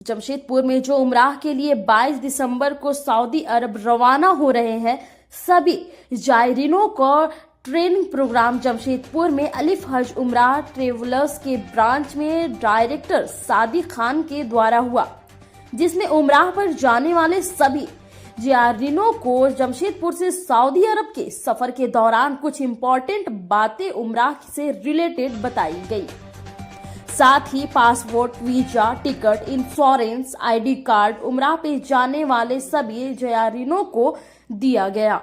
जमशेदपुर में जो उमराह के लिए 22 दिसंबर को सऊदी अरब रवाना हो रहे हैं, सभी जायरीनों को ट्रेनिंग प्रोग्राम जमशेदपुर में अलिफ हज उमराह ट्रेवलर्स के ब्रांच में डायरेक्टर सादिक खान के द्वारा हुआ, जिसमें उमराह पर जाने वाले सभी जायरीनों को जमशेदपुर से सऊदी अरब के सफर के दौरान कुछ इम्पोर्टेंट बातें उमराह से रिलेटेड बताई गई। साथ ही passport, visa, ticket, insurance, ID card उमराह पे जाने वाले सभी जायरीनों को दिया गया।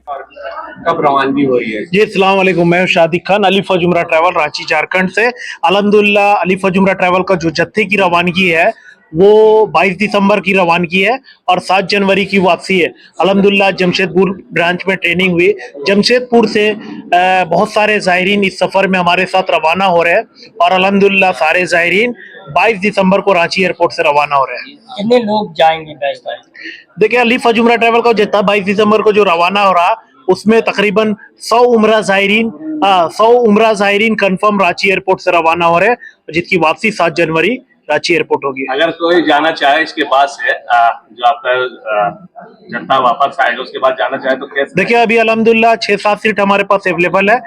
कब रवानगी हो रही है? जी अस्सलाम वालेकुम, मैं शादिक खान, अलिफ हज उमराह ट्रैवल रांची झारखंड से। अल्हम्दुलिल्लाह अलिफ हज उमराह ट्रैवल का जो जत्थे की रवानगी है वो 22 दिसंबर की रवानगी है और 7 जनवरी की वापसी है। अल्हम्दुलिल्लाह जमशेदपुर ब्रांच में ट्रेनिंग हुई। जमशेदपुर से बहुत सारे ज़ायरीन इस सफ़र में हमारे साथ रवाना हो रहे हैं और अल्हम्दुलिल्लाह सारे ज़ायरीन 22 दिसंबर को रांची एयरपोर्ट से रवाना हो रहे हैं। कितने लोग जाएंगे? देखिए अलिफ हज उमराह ट्रैवल का जितना 22 दिसंबर को जो रवाना हो रहा उसमें तकरीबन 100 उमरा ज़ायरीन कंफर्म रांची एयरपोर्ट से रवाना हो रहे हैं, जिसकी वापसी 7 जनवरी रांची एयरपोर्ट होगी। अगर कोई जाना चाहे इसके बाद से जो आपका जनता वापस आएगा उसके बाद जाना चाहे तो कैसे? देखिए अभी अल्हम्दुलिल्लाह 6-7 सीट हमारे पास अवेलेबल है।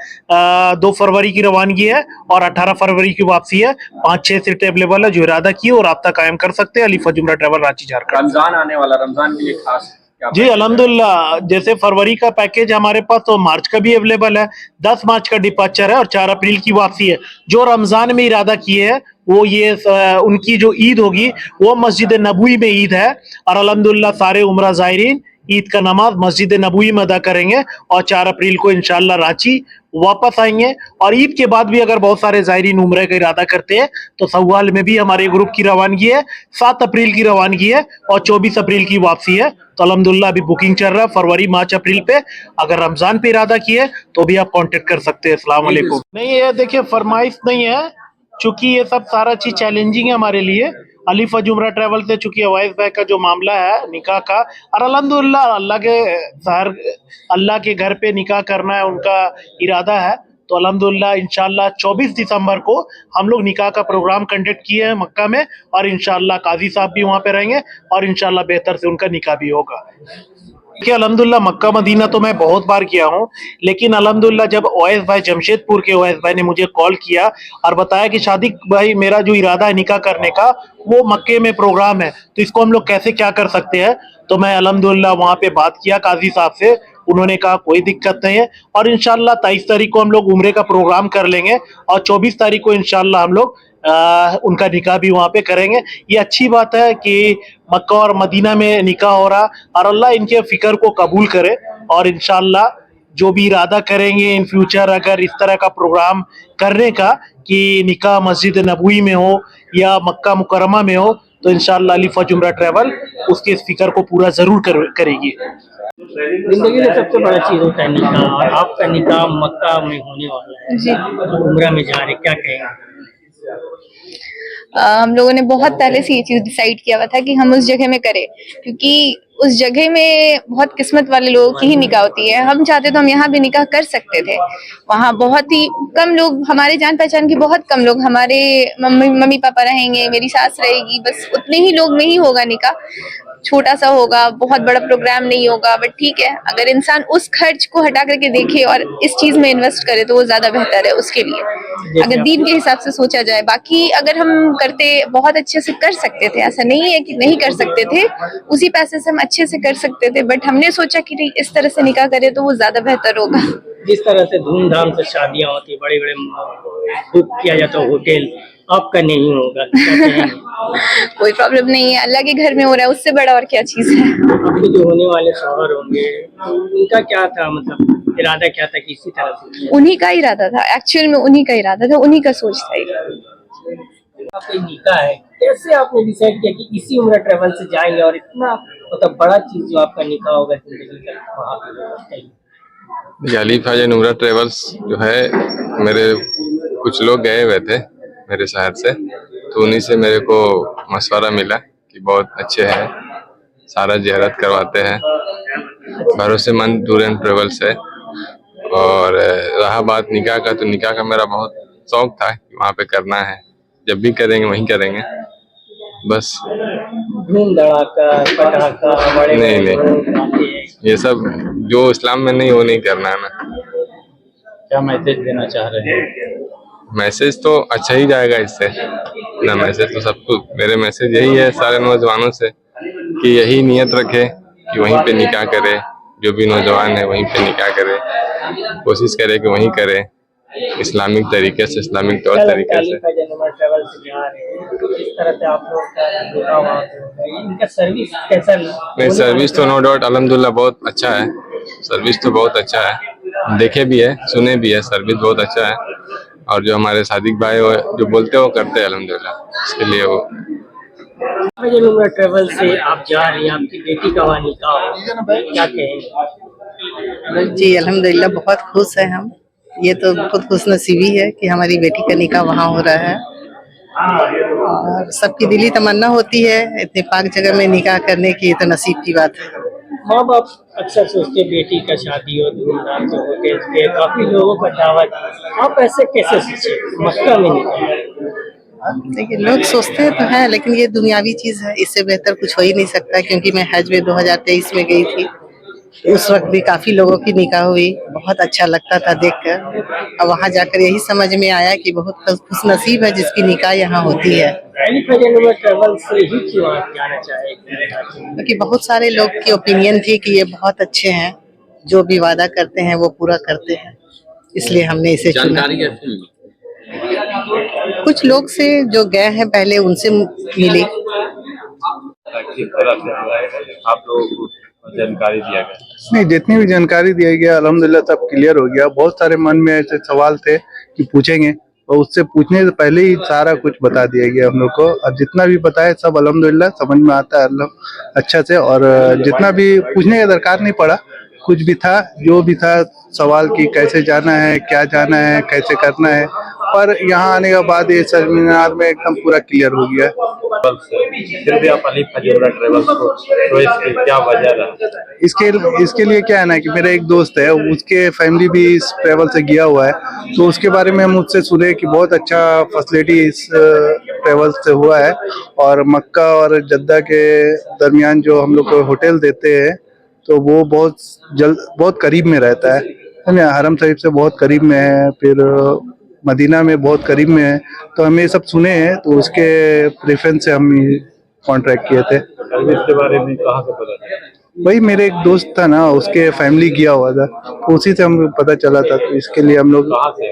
2 फरवरी की रवानगी है और 18 फरवरी की वापसी है। 5-6 सीट अवेलेबल है, जो इरादा की और राब्ता कायम कर सकते हैं। अलिफ हज उमराह ट्रैवल रांची झारखंड। रमजान आने वाला, रमजान के लिए खास जी अल्हम्दुलिल्लाह, जैसे फरवरी का पैकेज हमारे पास तो मार्च का भी अवेलेबल है। 10 मार्च का डिपार्चर है और 4 अप्रैल की वापसी है। जो रमजान में इरादा किए है वो ये उनकी जो ईद होगी वो मस्जिद नबवी में ईद है और अल्हम्दुलिल्लाह सारे उमरा ज़ायरीन ईद का नमाज मस्जिद नबवी में अदा करेंगे और 4 अप्रैल को इंशाअल्लाह रांची वापस आएंगे। और ईद के बाद भी अगर बहुत सारे ज़ायरीन उम्रे का इरादा करते हैं तो सवाल में भी हमारे ग्रुप की रवानगी है। 7 अप्रैल की रवानगी है और 24 अप्रैल की वापसी है। तो अल्हम्दुलिल्लाह अभी बुकिंग चल रहा है फरवरी, मार्च, अप्रैल पे। अगर रमजान पे इरादा किए तो भी आप कांटेक्ट कर सकते हैं। अस्सलाम वालेकुम। नहीं ये देखिए फरमाइश नहीं है, चूंकि ये सब सारा चीज चैलेंजिंग है हमारे लिए। अलिफ हज उमराह ट्रैवल से चूंकि अवैस भाई का जो मामला है निकाह का, और अल्हम्दुलिल्लाह अल्लाह के घर पे निकाह करना है उनका इरादा है। तो अल्हम्दुलिल्लाह इंशाअल्लाह 24 दिसंबर को हम लोग निकाह का प्रोग्राम कंडक्ट किए हैं मक्का में और इंशाअल्लाह काजी साहब भी वहाँ पे रहेंगे और इंशाअल्लाह बेहतर से उनका निकाह भी होगा। कि अल्हम्दुलिल्लाह मक्का मदीना तो मैं बहुत बार किया हूँ, लेकिन अल्हम्दुलिल्लाह जब ओवैस भाई जमशेदपुर के ओवैस भाई ने मुझे कॉल किया और बताया कि शादिक भाई मेरा जो इरादा है निकाह करने का वो मक्के में प्रोग्राम है, तो इसको हम लोग कैसे क्या कर सकते हैं, तो मैं अल्हम्दुलिल्लाह वहाँ पे बात किया काजी साहब से। उन्होंने कहा कोई दिक्कत नहीं है और इंशाअल्लाह 23 तारीख को हम लोग उम्रे का प्रोग्राम कर लेंगे और 24 तारीख को इंशाअल्लाह हम लोग उनका निकाह भी वहाँ पे करेंगे। ये अच्छी बात है कि मक्का और मदीना में निकाह हो रहा और अल्लाह इनके फिक्र को कबूल करे और इंशाअल्लाह जो भी इरादा करेंगे इन फ्यूचर अगर इस तरह का प्रोग्राम करने का कि निकाह मस्जिद नबवी में हो या मक्का मुकरमा में हो तो इंशाअल्लाह अलिफ हज उमराह ट्रैवल उसके इस फिक्र को पूरा जरूर करेगी। जिंदगी में सबसे बड़ा चीज होता है निकाह, और आपका निकाह मक्का में होने वाला है जी, उम्रा में जा रहे, क्या कहेंगे? हम लोगों ने बहुत पहले से ये चीज डिसाइड किया हुआ था कि हम उस जगह में करें, क्योंकि उस जगह में बहुत किस्मत वाले लोगों की ही निकाह होती है। हम चाहते तो हम यहाँ भी निकाह कर सकते थे। वहाँ बहुत ही कम लोग, हमारे जान पहचान के बहुत कम लोग, हमारे मम्मी पापा रहेंगे, मेरी सास रहेगी, बस उतने ही लोग में ही होगा निकाह। छोटा सा होगा, बहुत बड़ा प्रोग्राम नहीं होगा, बट ठीक है अगर इंसान उस खर्च को हटा करके देखे और इस चीज में इन्वेस्ट करे तो वो ज्यादा बेहतर है उसके लिए, अगर दीन के हिसाब से सोचा जाए। बाकी अगर हम करते बहुत अच्छे से कर सकते थे, ऐसा नहीं है कि नहीं कर सकते थे, उसी पैसे से हम अच्छे से कर सकते थे, बट हमने सोचा कि नहीं इस तरह से निकाह करे तो वो ज्यादा बेहतर होगा। जिस तरह से धूमधाम से शादियां होती, बड़े बड़े बुक किया जाता है होटल, आपका नहीं होगा, कोई प्रॉब्लम नहीं है, अल्लाह के घर में हो रहा है, उससे बड़ा और क्या चीज है। आपके जो होने वाले शौहर होंगे उनका क्या था, मतलब इरादा क्या था कि इसी तरह से? उन्हीं का इरादा था, एक्चुअल में उन्हीं का इरादा था, उन्हीं का सोच था। आपका निकाह है, कैसे आपने डिसाइड किया कि इसी उम्र ट्रेवल से जाएंगे और इतना मतलब बड़ा चीज जो आपका निकाह होगा जिंदगी का वहाँ? अलिफ हज उमराह ट्रेवल्स जो है, मेरे कुछ लोग गए हुए थे मेरे शहर से, तो उन्हीं से मेरे को मशवरा मिला कि बहुत अच्छे हैं, सारा ज़ियारत करवाते हैं, भरोसेमंद टूर एंड ट्रेवल्स है। और रहा बात निकाह का, तो निकाह का मेरा बहुत शौक था कि वहाँ पे करना है, जब भी करेंगे वहीं करेंगे, बस धूम धड़ाका पटाखा बड़े नहीं, नहीं। नहीं ये सब जो इस्लाम में नहीं वो नहीं करना है ना। क्या मैसेज देना चाह रहे हैं? मैसेज तो अच्छा ही जाएगा इससे ना। मैसेज तो सब कुछ, मेरे मैसेज यही है सारे नौजवानों से कि यही नियत रखे कि वहीं पे निकाह करे। जो भी नौजवान है वहीं पे निकाह करे, कोशिश करे कि वहीं करे इस्लामिक तरीके से, इस्लामिक तौर तरीके से। ट्रैवल से जा रहे हैं तो किस तरह से आप लोग का जुड़ा हुआ है? इनका सर्विस कैसा? नहीं, सर्विस तो नो डाउट अल्हम्दुलिल्लाह बहुत अच्छा है। सर्विस तो बहुत अच्छा है, देखे भी है सुने भी है, सर्विस बहुत अच्छा है। और जो हमारे सादिक भाई जो बोलते हैं वो करते हैं अल्हम्दुलिल्लाह। इसके लिए वो ट्रैवल से आप जा रही हैं, आपकी बेटी का वहाँ निकाह, क्या कहेंगे? जी अल्हम्दुलिल्लाह बहुत खुश है हम। ये तो बहुत खुशनसीबी है कि हमारी बेटी का निकाह वहाँ हो रहा है। और सबकी दिली तमन्ना होती है इतनी पाक जगह में निकाह करने की, तो नसीब की बात है। माँ बाप अक्सर सोचते बेटी का शादी हो धूमधाम से होते थे, काफी लोगों का दावत, आप ऐसे कैसे सोचे मक्का में निकाह? देखिए लोग सोचते तो हैं, लेकिन ये दुनियावी चीज है, इससे बेहतर कुछ हो ही नहीं सकता। क्योंकि मैं हज में 2023 में गई थी, उस वक्त भी काफी लोगों की निकाह हुई, बहुत अच्छा लगता था देखकर। और वहाँ जाकर यही समझ में आया कि बहुत खुशनसीब है जिसकी निकाह यहाँ होती है। ट्रैवल से ही क्यों आप जाना चाहेंगे? क्योंकि बहुत सारे लोग की ओपिनियन थी कि ये बहुत अच्छे हैं, जो भी वादा करते हैं वो पूरा करते हैं, इसलिए हमने इसे चुना। कुछ लोग से जो गए हैं पहले उनसे मिली। किस तरह से आप लोगों को जानकारी दिया गया? नहीं, जितनी भी जानकारी दिया गया अल्हम्दुलिल्लाह सब क्लियर हो गया। बहुत सारे मन में ऐसे सवाल थे कि पूछेंगे, और उससे पूछने से पहले ही सारा कुछ बता दिया गया हम लोग को। और जितना भी बताया सब अल्हम्दुलिल्लाह समझ में आता है अच्छा से। और जितना भी पूछने का दरकार नहीं पड़ा, कुछ भी था जो भी था सवाल की कैसे जाना है, क्या जाना है, कैसे करना है, पर यहाँ आने के बाद ये सेमिनार में एकदम पूरा क्लियर हो गया। फिर भी आप अलीफ हजूरा ट्रेवल्स को चॉइस की, क्या वजह रहा? इसके लिए क्या है ना कि मेरा एक दोस्त है, उसके फैमिली भी इस ट्रेवल से गया हुआ है, तो उसके बारे में मुझसे सुने कि बहुत अच्छा फैसिलिटी इस ट्रेवल से हुआ है। और मक्का और जद्दा के दरमियान जो हम लोग को होटल देते हैं, तो वो बहुत करीब में रहता है ना, हरम शरीफ से बहुत करीब में है, फिर मदीना में बहुत करीब में है। तो हमें ये सब सुने हैं, तो उसके प्रेफरेंस से हम कॉन्ट्रैक्ट किए थे। सर्विस के बारे में कहाँ से पता चला? वही मेरे एक दोस्त था ना, उसके फैमिली गया हुआ था, तो उसी से हम पता चला था। तो इसके लिए हम लोग, कहाँ से?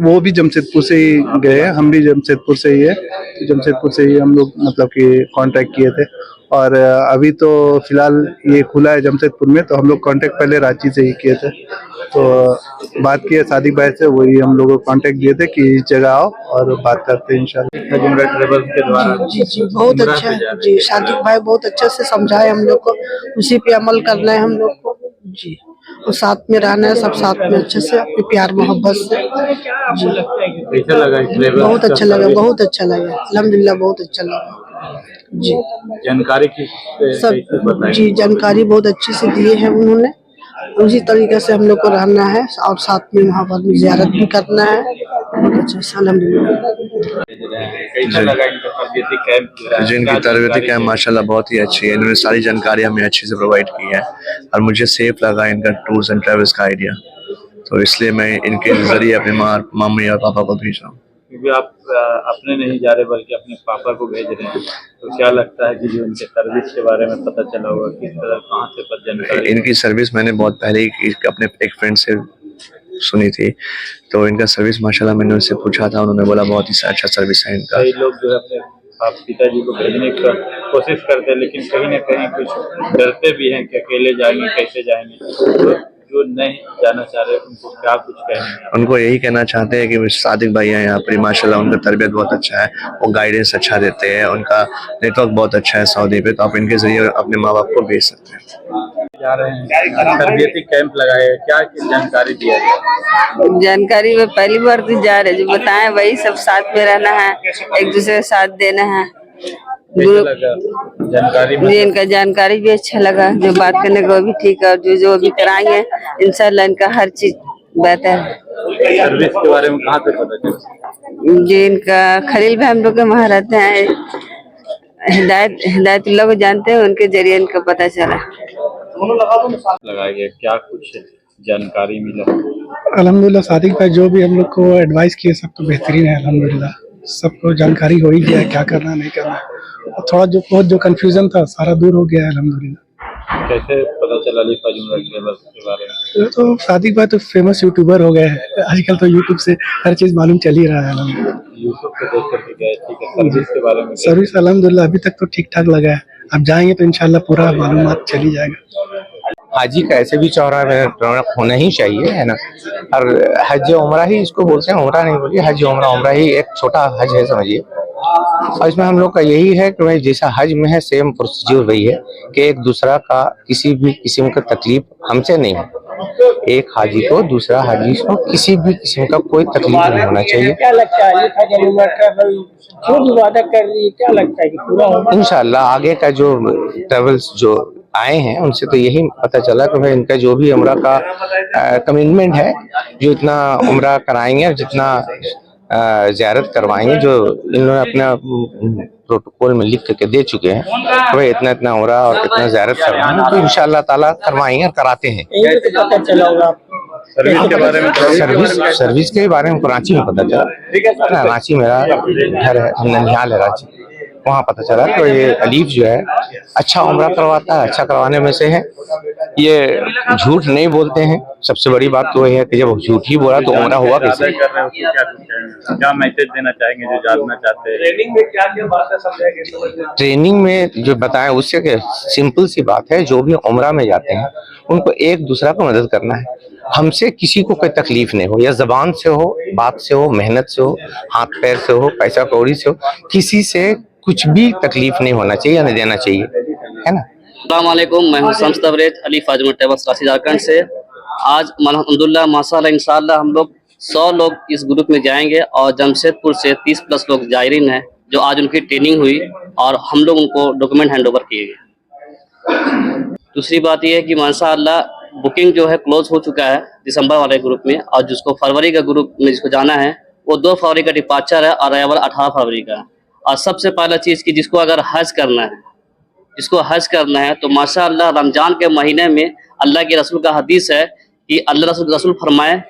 वो भी जमशेदपुर से ही गए हैं, हम भी जमशेदपुर से ही है, तो जमशेदपुर से ही हम लोग मतलब कि कांटेक्ट किए थे। और अभी तो फिलहाल ये खुला है जमशेदपुर में, तो हम लोग कांटेक्ट पहले रांची से ही किए थे। तो बात की है सादिक भाई से, वही हम लोगों को कांटेक्ट दिए थे कि इस जगह आओ और बात करते हैं इंशाल्लाह। ट्रेवल्स के द्वारा जी बहुत अच्छा है जी, सादिक भाई बहुत अच्छे से समझाए हम लोग को, उसी पे अमल करना है हम लोग को जी, और साथ में रहना है, सब साथ में अच्छे से अपने प्यार मोहब्बत से जी। कैसा लगा ट्रेवल? बहुत अच्छा लगा, बहुत अच्छा लगा, अल्हम्दुलिल्लाह बहुत अच्छा लगा जी। जानकारी की सब जी जानकारी बहुत अच्छे से दिए हैं उन्होंने, उसी तरीके से हम लोग को रहना है और साथ में वहाँ पर ज़ियारत भी करना है। अच्छा अल्हम्दुलिल्लाह। कैसा लगा इनका तरबियती कैंप? जिनकी तरबियती कैंप माशाल्लाह बहुत ही अच्छी है, इन्होंने सारी जानकारी हमें अच्छे से प्रोवाइड की है, और मुझे सेफ लगा इनका टूर्स एंड ट्रेवल्स का आइडिया, तो इसलिए मैं इनके जरिए अपने मम्मी और पापा को भेज रहा हूँ। क्योंकि आप अपने नहीं जा रहे बल्कि अपने पापा को भेज रहे हैं, तो क्या लगता है कि जो इनके सर्विस के बारे में पता चला होगा, किस तरह कहाँ से पता जानकारी? इनकी सर्विस मैंने बहुत पहले ही अपने एक फ्रेंड से सुनी थी, तो इनका सर्विस माशाल्लाह मैंने उनसे पूछा था, उन्होंने बोला बहुत ही अच्छा सर्विस है इनका। कई लोग जो है अपने पिताजी को भेजने की कोशिश करते हैं, लेकिन कहीं ना कहीं कुछ डरते भी हैं कि अकेले जाएंगे कैसे जाएंगे। तो जो नहीं जाना चाह रहे उनको क्या कुछ कहना? उनको यही कहना चाहते हैं कि सादिक भाई हैं यहाँ पर, माशाल्लाह उनका तरबियत बहुत अच्छा है, वो गाइडेंस अच्छा देते हैं, उनका नेटवर्क बहुत अच्छा है सऊदी पे, तो आप इनके जरिए अपने माँ बाप को भेज सकते हैं। जा रहे हैं तरबियती कैंप लगाए, क्या जानकारी दिया गया? जानकारी में पहली बार तो जा रहे, जो बताएं वही सब साथ में रहना है, एक दूसरे का साथ देना है। जानकारी जी इनका जानकारी भी अच्छा लगा, जो बात करने को भी ठीक है, और जो भी कराएंगे इंशाल्लाह इनका हर चीज बेहतर है। सर्विस के बारे में कहाँ से पता चला? जी इनका खलील भाई हम लोग के वहाँ रहते हैं, हिदायतुल्लाह को जानते हैं, उनके जरिए इनको पता चला। लगाया गया, क्या कुछ जानकारी मिला? अल्हम्दुलिल्लाह सादिक भाई जो भी हम लोग को एडवाइस किए सब तो बेहतरीन है। अल्हम्दुलिल्लाह सबको जानकारी हो ही गया है क्या करना नहीं करना, और थोड़ा जो बहुत जो कंफ्यूजन था सारा दूर हो गया है अल्हम्दुलिल्लाह। कैसे पता चला अलीफ हज उम्रा ट्रेवल्स के बारे में? तो सादिक भाई तो फेमस यूट्यूबर हो गए हैं आजकल, तो यूट्यूब से हर चीज मालूम चल ही रहा है अल्हम्दुलिल्लाह। यूट्यूब पे देख करके गए, ठीक है। सर्विस के बारे में? सर्विस अल्हम्दुलिल्लाह अभी तक तो ठीक ठाक लगा है, अब जाएंगे तो इंशाल्लाह पूरा मालूमात चली जाएगा। हाजी का ऐसे भी चौरा रौनक होना ही चाहिए, है ना। और हज उम्रा ही इसको बोलते हैं, उम्रा नहीं बोलिए, हज उम्रा। उम्रा ही एक छोटा हज है समझिए। और इसमें हम लोग का यही है कि भाई जैसा हज में है सेम प्रोसीजर वही है कि एक दूसरा का किसी भी किस्म का तकलीफ हमसे नहीं है। एक हाजी को दूसरा हाजी को किसी भी किस्म का कोई तकलीफ नहीं होना चाहिए। क्या लगता है अलीफ हज उम्रा ट्रैवल जो भी वादा कर रही है, क्या लगता है कि पूरा होगा? इंशाल्लाह आगे का जो ट्रेवल्स जो आए हैं उनसे तो यही पता चला कि भाई इनका जो भी उम्रा का कमिटमेंट है, जो इतना उम्रा कराएंगे और जितना ज़ियारत करवाएंगे, जो इन्होंने अपना प्रोटोकॉल में लिख करके दे चुके हैं तो भाई इतना इतना उम्रा और इतना ज़ियारत करवाएंगे, तो इंशाल्लाह ताला करवाएंगे और कराते हैं। पता चला होगा सर्विस के बारे में? सर्विस के बारे में रांची में पता चला। रांची मेरा घर है, ननिहाल है रांची, वहाँ पता चला। तो ये अलीफ जो है अच्छा उम्रा करवाता है, अच्छा करवाने में से है। ये झूठ नहीं बोलते हैं, सबसे बड़ी बात तो ये है कि जब झूठ ही बोला तो उम्रा हुआ कैसे? क्या मैसेज देना चाहेंगे जो जानना चाहते हैं? ट्रेनिंग में जो बताएं उससे क्या, सिंपल सी बात है, जो भी उम्रा में जाते हैं उनको एक दूसरा को मदद करना है। हमसे किसी को कोई तकलीफ नहीं हो, या जबान से हो, बात से हो, मेहनत से हो, हाथ पैर से हो, पैसा कौड़ी से हो, किसी से कुछ भी तकलीफ नहीं होना चाहिए, नहीं देना चाहिए, है ना। अस्सलाम वालेकुम, मैं हूं शम्स तबरेज, अलीफ हज उम्रा ट्रैवल्स रांची झारखंड से। आज अल्हम्दुलिल्लाह माशाअल्लाह इंशाअल्लाह हम लोग 100 लोग इस ग्रुप में जाएंगे और जमशेदपुर से 30+ लोग जायरीन हैं, जो आज उनकी ट्रेनिंग हुई और हम लोग उनको डॉक्यूमेंट हैंड ओवर किए गए। दूसरी बात यह है कि माशाअल्लाह बुकिंग जो है क्लोज हो चुका है दिसंबर वाले ग्रुप में, और जिसको फरवरी का ग्रुप में जिसको जाना है वो 2 फरवरी का डिपार्चर है और अराइवल 18 फरवरी का है। और सबसे पहला चीज़ कि जिसको अगर हज करना है, जिसको हज करना है तो माशाअल्लाह रमजान के महीने में अल्लाह के रसूल का हदीस है कि अल्लाह रसूल फरमाए,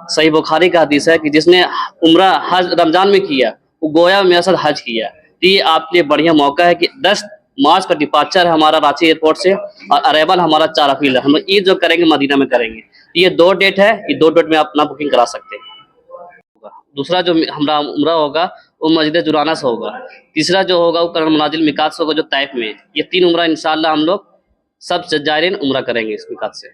सही बुखारी का हदीस है कि जिसने उम्रा हज रमजान में किया वो गोया मेरे साथ हज किया। तो ये आपके लिए बढ़िया मौका है कि 10 मार्च का डिपार्चर है हमारा रांची एयरपोर्ट से और अराइवल हमारा 4 अप्रैल है। हम लोग ईद जो करेंगे मदीना में करेंगे। ये 2 डेट है, ये 2 डेट में आप अपना बुकिंग करा सकते हैं। दूसरा जो हमारा उम्रा होगा वो मस्जिद जुराना से होगा। तीसरा जो होगा वो करम मनाजिल मिकात से होगा जो तैफ में। ये 3 उम्रा इंशाअल्लाह हम लोग सब जायरीन उम्रा करेंगे इस मिकात से।